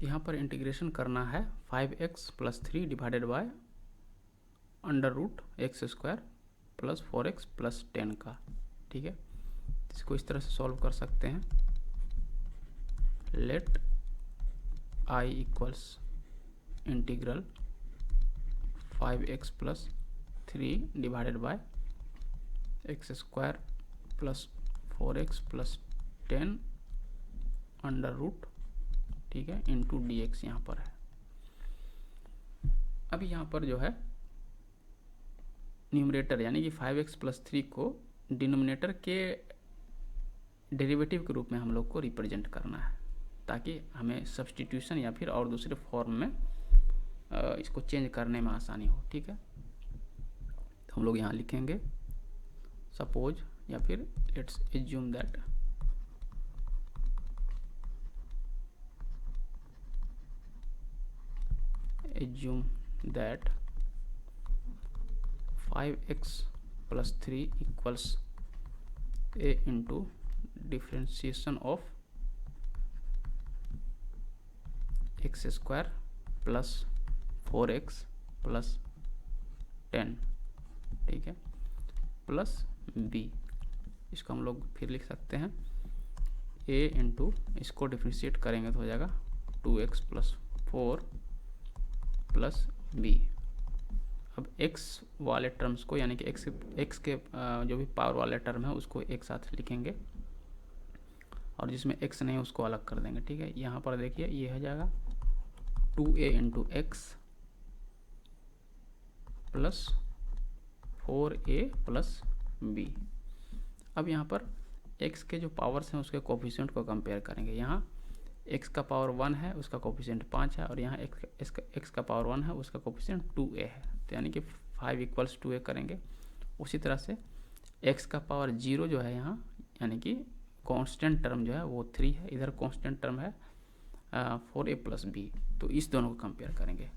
यहाँ पर इंटीग्रेशन करना है 5x plus 3 divided by under root x square plus 4x plus 10 का। ठीक है, इसको इस तरह से सॉल्व कर सकते हैं। Let I equals integral 5x plus 3 divided by x square plus 4x plus 10 under root, ठीक है, इंटू डी एक्स यहाँ पर है। अभी यहाँ पर जो है न्यूमरेटर यानी कि 5x प्लस 3 को डिनोमिनेटर के डेरिवेटिव के रूप में हम लोग को रिप्रेजेंट करना है, ताकि हमें सब्स्टिट्यूशन या फिर और दूसरे फॉर्म में इसको चेंज करने में आसानी हो। ठीक है, तो हम लोग यहाँ लिखेंगे सपोज या फिर let's assume that that 5x plus 3 equals a into differentiation of x square plus 4x plus 10, ठीक है, प्लस b। इसको हम लोग फिर लिख सकते हैं a इंटू, इसको डिफ्रेंशिएट करेंगे तो हो जाएगा 2x प्लस 4 प्लस b। अब x वाले टर्म्स को यानी कि x के जो भी पावर वाले टर्म है उसको एक साथ लिखेंगे और जिसमें x नहीं उसको अलग कर देंगे। ठीक है, यहाँ पर देखिए ये हो जाएगा 2a into x plus 4a plus b। अब यहाँ पर x के जो पावर्स हैं उसके कोफिशिएंट को कंपेयर करेंगे। यहाँ x का पावर 1 है, उसका कोफिशिएंट 5 है, और यहाँ x का पावर 1 है, उसका कोफिशिएंट 2a है, तो यानी कि 5 इक्वल्स 2a करेंगे। उसी तरह से x का पावर 0 जो है यहाँ यानी कि कांस्टेंट टर्म जो है वो 3 है, इधर कांस्टेंट टर्म है 4a प्लस b, तो इस दोनों को कंपेयर करेंगे।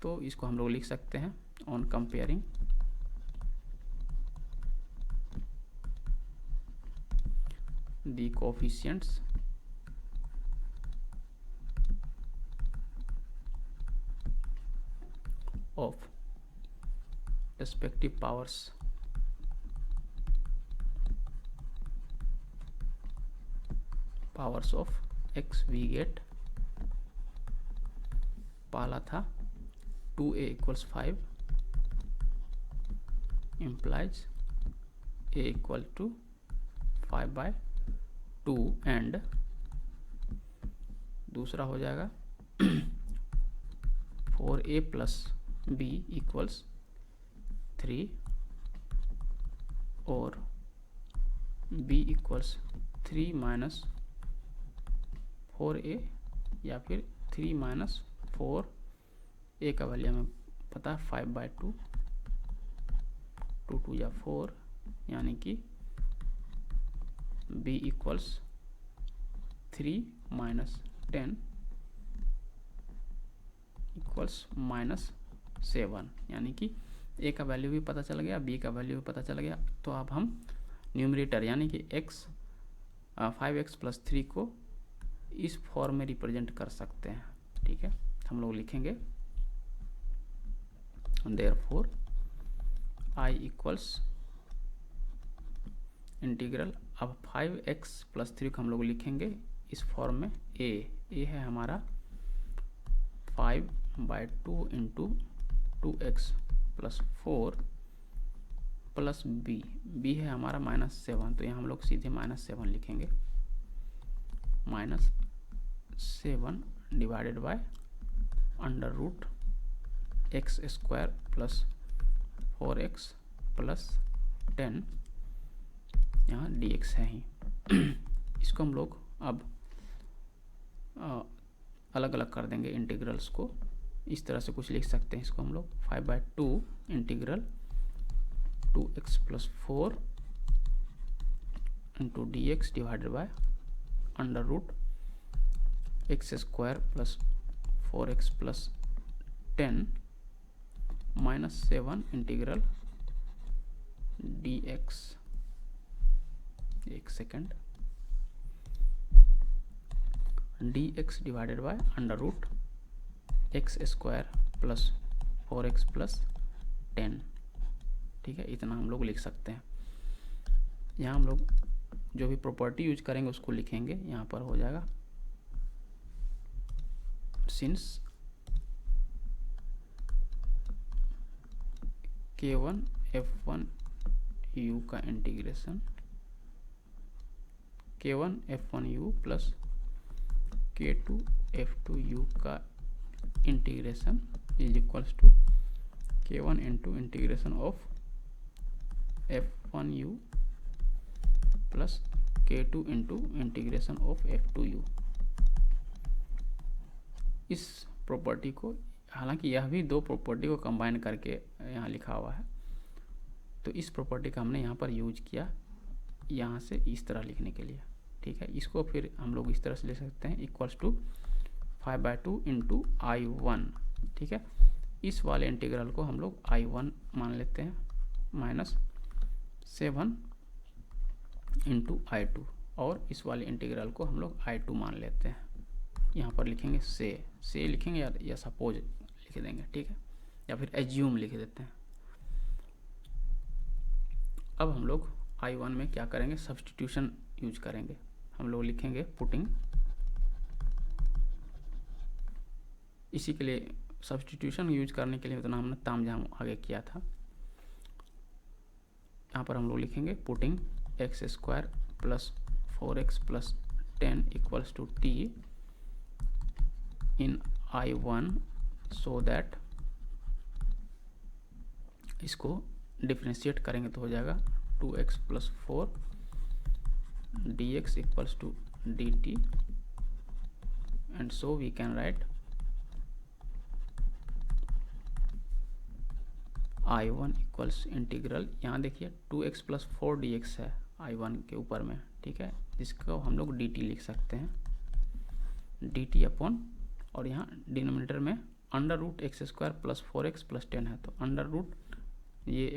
तो इसको हम लोग लिख सकते हैं on comparing the coefficients of respective powers of x we get, पहला था 2a equals 5 implies a equal to 5 by 2 and दूसरा हो जाएगा 4a प्लस b इक्वल्स 3 और b इक्वल्स 3 माइनस 4a या फिर 3 माइनस 4, a का वैल्यू हमें पता है 5 बाई 2, 2 या 4, यानी कि b equals 3 minus 10 equals minus 7, यानी कि a का वैल्यू भी पता चल गया, b का वैल्यू भी पता चल गया। तो अब हम न्यूमरेटर यानी कि 5x प्लस 3 को इस फॉर्म में रिप्रेजेंट कर सकते हैं। ठीक है, हम लोग लिखेंगे देयरफॉर I इक्वल्स इंटीग्रल, अब 5x प्लस 3 को हम लोग लिखेंगे इस फॉर्म में a है हमारा 5 by 2 into 2x plus 4 plus b है हमारा -7, तो यहाँ हम लोग सीधे -7 लिखेंगे, -7 divided by under root x square plus 4x plus 10, यहाँ dx है ही। इसको हम लोग अब अलग अलग कर देंगे इंटीग्रल्स को, इस तरह से कुछ लिख सकते हैं इसको हम लोग 5 by 2 integral 2x plus 4 into d x divided by under root x square plus 4x plus 10 -7 integral d x. एक second, dx divided by under root x square plus 4x plus 10। ठीक है, इतना हम लोग लिख सकते हैं। यहाँ हम लोग जो भी प्रॉपर्टी यूज करेंगे उसको लिखेंगे। यहाँ पर हो जाएगा सिंस k1 f1 u का integration k1 f1 u plus k2 f2 u का integration is equals to k1 into integration of f1 u plus k2 into integration of f2 u। इस प्रॉपर्टी को, हालांकि यह भी दो प्रॉपर्टी को combine करके यहाँ लिखा हुआ है, तो इस प्रॉपर्टी का हमने यहाँ पर यूज किया यहाँ से इस तरह लिखने के लिए। ठीक है, इसको फिर हम लोग इस तरह से लिख सकते हैं इक्वल्स टू 5/2 इंटू I1। ठीक है, इस वाले इंटीग्रल को हम लोग I1 मान लेते हैं माइनस 7 इंटू I2, और इस वाले इंटीग्रल को हम लोग I2 मान लेते हैं। यहाँ पर लिखेंगे से लिखेंगे या सपोज लिख देंगे। ठीक है, या फिर एज्यूम लिख देते हैं। अब हम लोग I1 में क्या करेंगे, सब्स्टिट्यूशन यूज करेंगे। हम लोग लिखेंगे पुटिंग, इसी के लिए सब्स्टिट्यूशन यूज करने के लिए उतना हमने तामझाम आगे किया था। यहाँ पर हम लोग लिखेंगे putting x square plus 4x plus 10 equals to t in I1 so that, इसको डिफ्रेंशिएट करेंगे तो हो जाएगा 2x plus 4 dx equals to dt, and so we can write I1 equals integral, यहाँ देखिए 2x प्लस 4 dx है I1 के ऊपर में। ठीक है, जिसको हम लोग dt लिख सकते हैं dt अपॉन, और यहाँ डिनोमिनेटर में under root x square plus 4x plus 10 है, तो अंडर रूट ये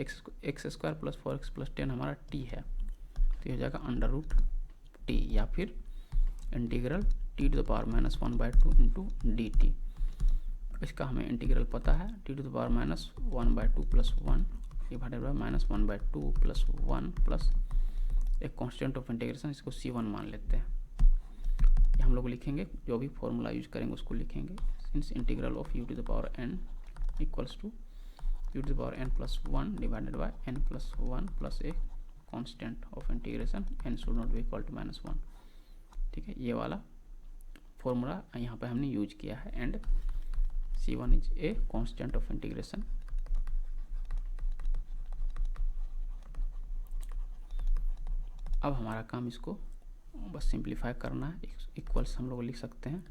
x square plus 4x plus 10 हमारा t है, तो ये हो जाएगा अंडर रूट t, या फिर integral t to the power minus 1/2 into d t. इसका हमें इंटीग्रल पता है, t to the power minus 1/2 plus 1 divided by minus 1/2 plus 1 plus एक कांस्टेंट ऑफ इंटीग्रेशन, इसको c1 मान लेते हैं। ये हम लोग लिखेंगे, जो भी फॉर्मूला यूज करेंगे उसको लिखेंगे। Since integral of u to the power n equals to u to the power n plus 1 divided by n plus 1 plus a constant of integration n should not be equal to -1। ठीक है, ये वाला formula यहाँ पे हमने use किया है, and c1 is a constant of integration. अब हमारा काम इसको बस सिंप्लीफाई करना है। इक्वल्स हम लोग लिख सकते हैं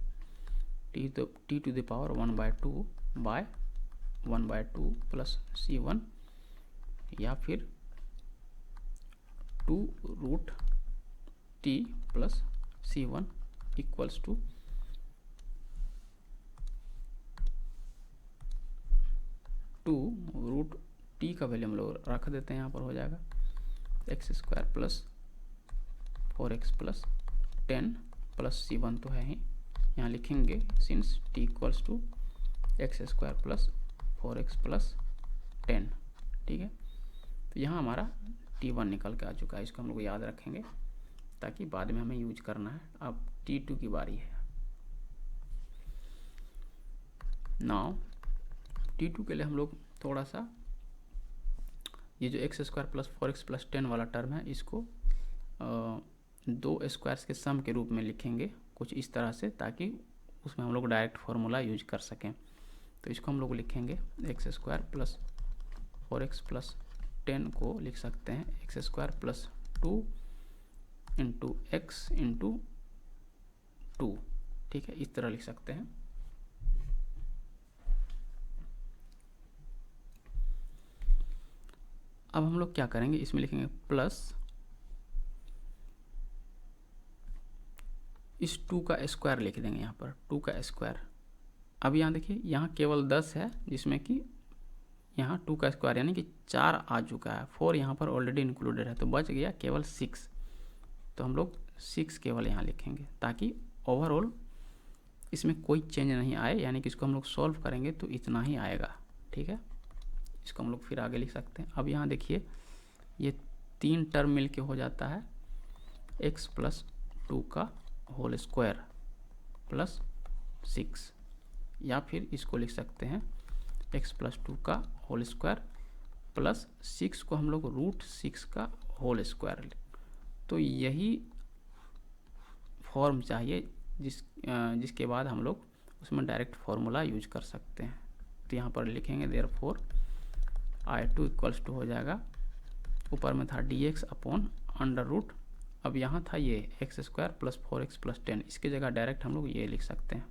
t to the power 1/2 by 1/2 plus c1, या फिर 2 root t plus c1 equals to 2 root t का वैल्यू हम लोग रख देते हैं, यहाँ पर हो जाएगा x square plus 4x plus 10 plus c1 तो है ही, यहाँ लिखेंगे since t equals to x square plus 4x plus 10। ठीक है, तो यहाँ हमारा t1 निकल के आ चुका है, इसको हम लोग याद रखेंगे ताकि बाद में हमें यूज करना है। अब t2 की बारी है। नाउ t2 के लिए हम लोग थोड़ा सा ये जो x square plus 4x plus 10 वाला टर्म है, इसको दो स्क्वायर्स के सम के रूप में लिखेंगे कुछ इस तरह से, ताकि उसमें हम लोग डायरेक्ट फार्मूला यूज कर सकें। तो इसको हम लोग लिखेंगे x square plus 4x plus 10 को लिख सकते हैं x square plus 2 into x into 2। ठीक है, इस तरह लिख सकते हैं। अब हम लोग क्या करेंगे, इसमें लिखेंगे प्लस इस 2 का स्क्वायर लिख देंगे, यहाँ पर 2 का स्क्वायर। अब यहाँ देखिए, यहाँ केवल 10 है, जिसमें कि यहाँ 2 का स्क्वायर यानी कि 4 आ चुका है, 4 यहाँ पर ऑलरेडी इंक्लूडेड है, तो बच गया केवल 6। तो हम लोग 6 केवल यहाँ लिखेंगे, ताकि ओवरऑल इसमें कोई चेंज नहीं आए, यानी कि इसको हम लोग सॉल्व करेंगे तो इतना ही आएगा। ठीक है, इसको हम लोग फिर आगे लिख सकते हैं। अब यहाँ देखिए ये 3 टर्म मिल के हो जाता है x प्लस 2 का होल स्क्वायर प्लस 6, या फिर इसको लिख सकते हैं x प्लस 2 का होल स्क्वायर प्लस 6 को हम लोग रूट 6 का होल स्क्वायर। तो यही फॉर्म चाहिए जिसके बाद हम लोग उसमें डायरेक्ट फार्मूला यूज कर सकते हैं। तो यहाँ पर लिखेंगे देयरफॉर I2 इक्वल्स टू हो जाएगा, ऊपर में था dx अपॉन अंडर रूट, अब यहाँ था ये x square plus 4x plus 10, इसकी जगह डायरेक्ट हम लोग ये लिख सकते हैं,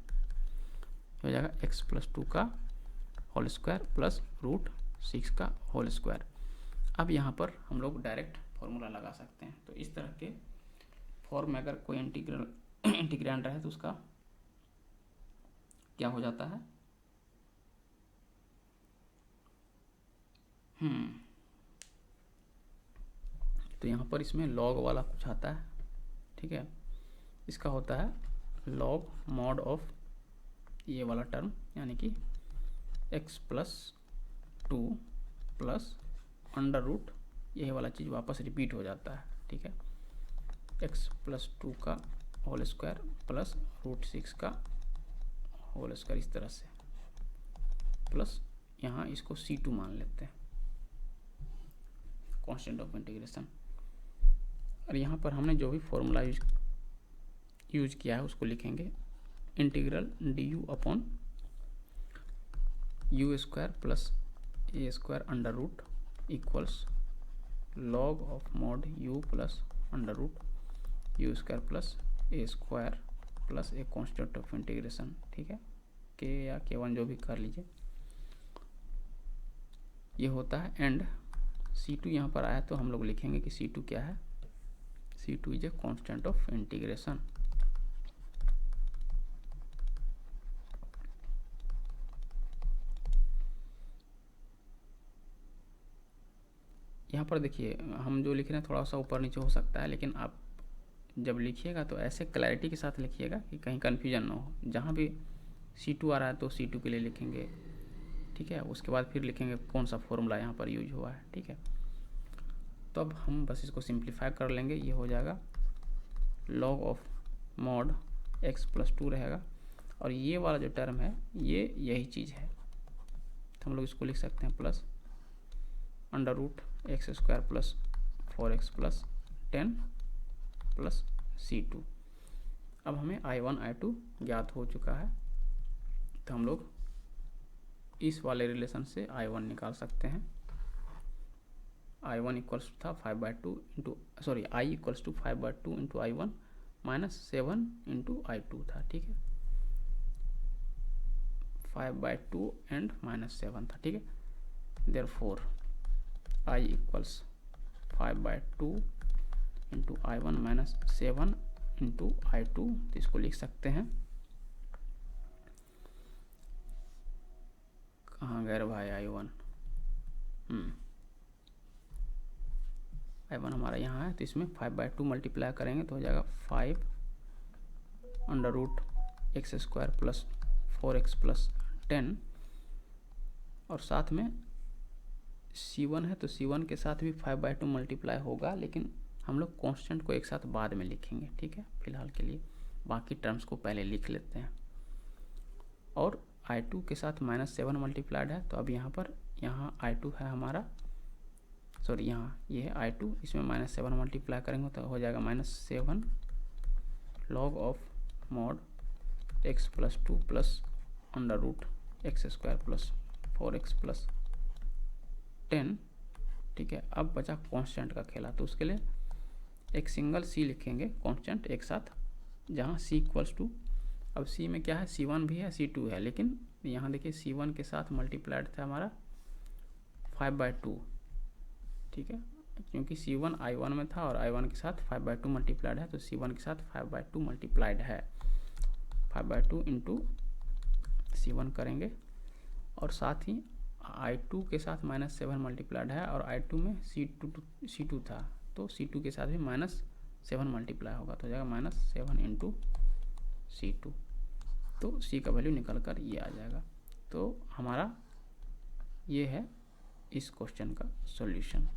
हो जाएगा x प्लस 2 का होल स्क्वायर प्लस रूट 6 का होल स्क्वायर। अब यहाँ पर हम लोग डायरेक्ट फार्मूला लगा सकते हैं। तो इस तरह के फॉर्म में अगर कोई इंटीग्रैंड रहे तो उसका क्या हो जाता है, तो यहाँ पर इसमें लॉग वाला कुछ आता है। ठीक है, इसका होता है लॉग मॉड ऑफ ये वाला टर्म, यानी कि x plus 2 plus under root, यही वाला चीज़ वापस रिपीट हो जाता है। ठीक है, x प्लस 2 का होल स्क्वायर प्लस रूट 6 का होल स्क्वायर, इस तरह से, प्लस यहाँ इसको C2 मान लेते हैं, कांस्टेंट ऑफ इंटीग्रेशन। और यहाँ पर हमने जो भी फॉर्मूला यूज किया है उसको लिखेंगे, integral du upon u square plus a square under root equals log of mod u plus under root u square plus a square plus a constant of integration. ठीक है, k या k1 जो भी कर लीजिए, ये होता है एंड C2 यहाँ पर आया तो हम लोग लिखेंगे कि C2 क्या है, C2 is a constant of integration. यहाँ पर देखिए हम जो लिख रहे हैं थोड़ा सा ऊपर नीचे हो सकता है, लेकिन आप जब लिखिएगा तो ऐसे क्लैरिटी के साथ लिखिएगा कि कहीं कन्फ्यूजन ना हो। जहाँ भी C2 आ रहा है तो C2 के लिए लिखेंगे। ठीक है, उसके बाद फिर लिखेंगे कौन सा फॉर्मूला यहाँ पर यूज हुआ है। ठीक है, तो अब हम बस इसको सिंप्लीफाई कर लेंगे, ये हो जाएगा log of mod x plus 2 रहेगा, और ये वाला जो टर्म है ये यही चीज़ है, तो हम लोग इसको लिख सकते हैं plus under root x square plus 4x plus 10 plus C2। अब हमें I1 I2 ज्ञात हो चुका है, तो हम लोग इस वाले रिलेशन से I1 निकाल सकते हैं। I1 इक्वल्स था 5/2 into I equals to 5/2 into I1 minus 7 into I2 था। ठीक है, 5/2 एंड माइनस 7 था। ठीक है, therefore I equals 5/2 into I1 minus 7 into I2, तो इसको लिख सकते हैं, कहाँ गए भाई I1, I1 हमारा यहाँ है, तो इसमें 5/2 मल्टीप्लाई करेंगे तो हो जाएगा 5 under root x square plus 4x plus 10, और साथ में C1 है तो C1 के साथ भी 5/2 मल्टीप्लाई होगा, लेकिन हम लोग कांस्टेंट को एक साथ बाद में लिखेंगे। ठीक है, फिलहाल के लिए बाकी टर्म्स को पहले लिख लेते हैं। और I2 के साथ माइनस 7 मल्टीप्लाइड है, तो अब यहाँ पर I2 है हमारा, सॉरी यहाँ ये है I2, इसमें माइनस 7 मल्टीप्लाई करेंगे तो हो जाएगा -7 log of mod x plus 2 plus under root x square plus 4x plus 10। ठीक है, अब बचा कांस्टेंट का खेला, तो उसके लिए एक सिंगल C लिखेंगे कांस्टेंट एक साथ, जहाँ C इक्वल्स टू, अब C में क्या है, C1 भी है C2 है, लेकिन यहाँ देखिए C1 के साथ मल्टीप्लाइड था हमारा 5/2। ठीक है, क्योंकि C1 I1 में था और I1 के साथ 5/2 मल्टीप्लाइड है, तो C1 के साथ 5/2 मल्टीप्लाइड है, 5/2 इंटू C1 करेंगे, और साथ ही I2 के साथ -7 मल्टीप्लाइड है, और I2 में C2 था, तो C2 के साथ भी -7 मल्टीप्लाई होगा, तो हो जाएगा -7 इंटू C2। तो सी का वैल्यू निकल कर ये आ जाएगा। तो हमारा ये है इस क्वेश्चन का सॉल्यूशन।